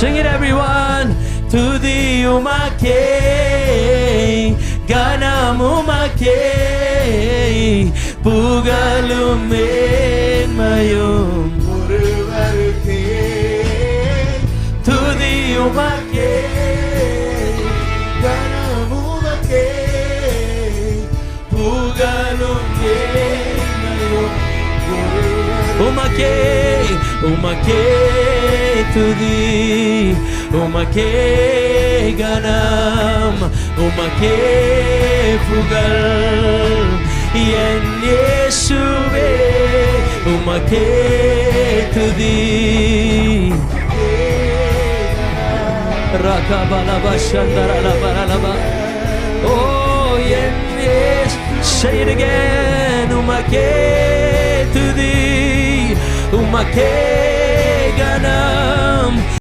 Sing it everyone. துதி உமக்கே, கனம் உமக்கே, புகழும் மேன்மையும் ஒருவருக்கே. துதி உமக்கே, கனம் உமக்கே, புகழும் மேன்மையும் உமக்கே. உமக்கே துதி, உமக்கே கனம், உமக்கே புகழ் என் இயேசுவே. உமக்கே துதி. ரகபலப சந்தரலபலப. Oh என் இயேசு. Say it again. உமக்கே துதி, உமக்கே கனம்.